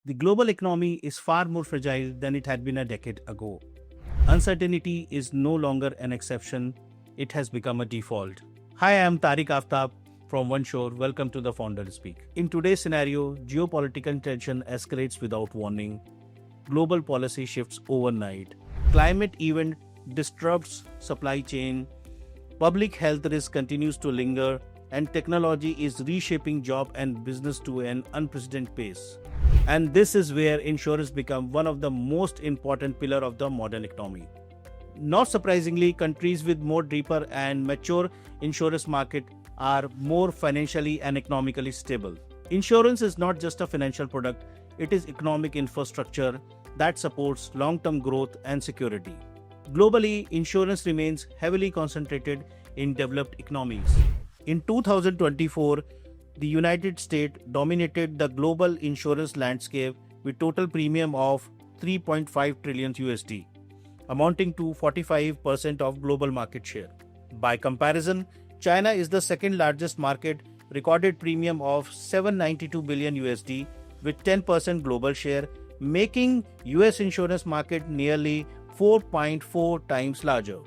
The global economy is far more fragile than it had been a decade ago. Uncertainty is no longer an exception, it has become a default. Hi, I am Tariq Aftab from OneShore. Welcome to the Founder Speak. In today's scenario, geopolitical tension escalates without warning. Global policy shifts overnight. Climate event disrupts supply chain. Public health risk continues to linger, and technology is reshaping job and business to an unprecedented pace. And this is where insurance become one of the most important pillar of the modern economy. Not surprisingly, countries with more deeper and mature insurance market are more financially and economically stable. Insurance is not just a financial product, it is economic infrastructure that supports long-term growth and security. Globally, insurance remains heavily concentrated in developed economies. In 2024, the United States dominated the global insurance landscape with total premium of 3.5 trillion USD, amounting to 45% of global market share. By comparison, China is the second largest market, recorded premium of 792 billion USD with 10% global share, making US insurance market nearly 4.4 times larger.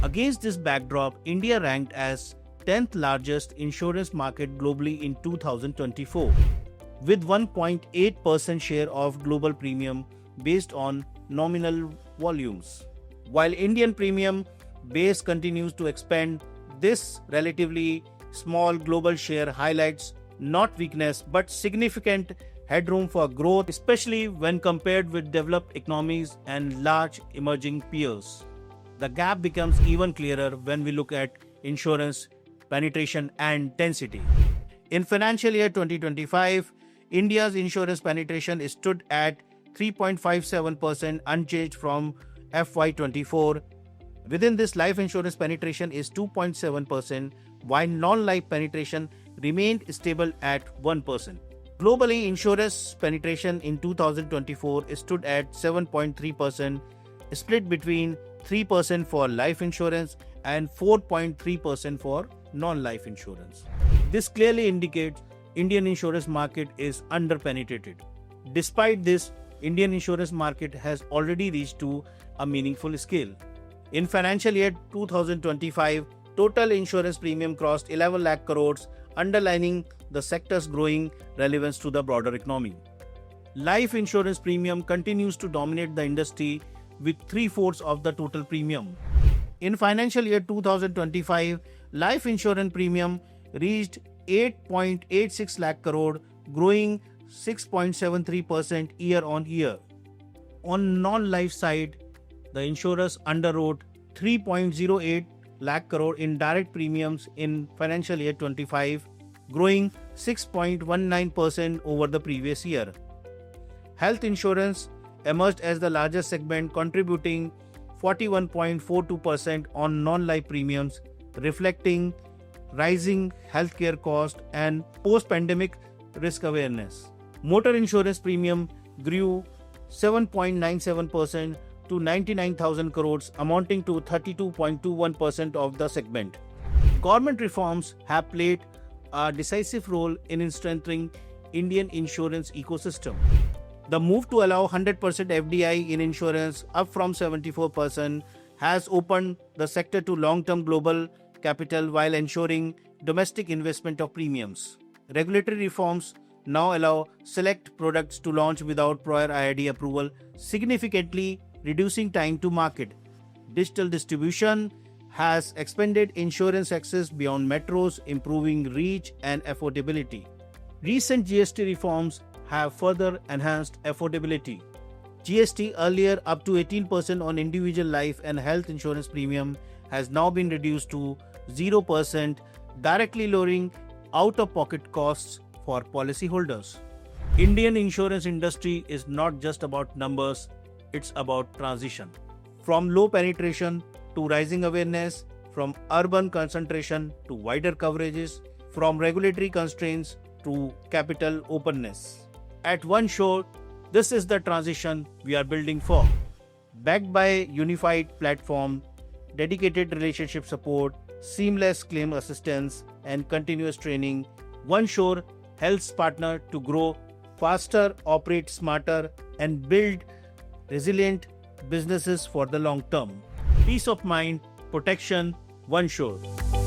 Against this backdrop, India ranked as 10th largest insurance market globally in 2024, with 1.8% share of global premium based on nominal volumes. While Indian premium base continues to expand, this relatively small global share highlights not weakness but significant headroom for growth, especially when compared with developed economies and large emerging peers. The gap becomes even clearer when we look at insurance penetration and density. In financial year 2025, India's insurance penetration stood at 3.57%, unchanged from FY24. Within this, life insurance penetration is 2.7%, while non-life penetration remained stable at 1%. Globally, insurance penetration in 2024 stood at 7.3%, split between 3% for life insurance and 4.3% for non-life insurance. This clearly indicates Indian insurance market is under-penetrated. Despite this, Indian insurance market has already reached to a meaningful scale. In financial year 2025, total insurance premium crossed 11 lakh crores, underlining the sector's growing relevance to the broader economy. Life insurance premium continues to dominate the industry with 3/4 of the total premium. In financial year 2025, life insurance premium reached 8.86 lakh crore, growing 6.73% year on year. On non-life side, the insurers underwrote 3.08 lakh crore in direct premiums in financial year 25, growing 6.19% over the previous year. Health insurance emerged as the largest segment, contributing 41.42% on non-life premiums, reflecting rising healthcare costs and post-pandemic risk awareness. Motor insurance premium grew 7.97% to 99,000 crores, amounting to 32.21% of the segment. Government reforms have played a decisive role in strengthening Indian insurance ecosystem. The move to allow 100% FDI in insurance, up from 74%, has opened the sector to long-term global capital while ensuring domestic investment of premiums. Regulatory reforms now allow select products to launch without prior IRD approval, significantly reducing time to market. Digital distribution has expanded insurance access beyond metros, improving reach and affordability. Recent GST reforms have further enhanced affordability. GST, earlier up to 18% on individual life and health insurance premium, has now been reduced to 0%, directly lowering out-of-pocket costs for policyholders. Indian insurance industry is not just about numbers, it's about transition. From low penetration to rising awareness, from urban concentration to wider coverages, from regulatory constraints to capital openness. At OneShore, this is the transition we are building for. Backed by unified platform, dedicated relationship support, seamless claim assistance, and continuous training, OneShore helps partner to grow faster, operate smarter, and build resilient businesses for the long term. Peace of mind, protection, OneSure.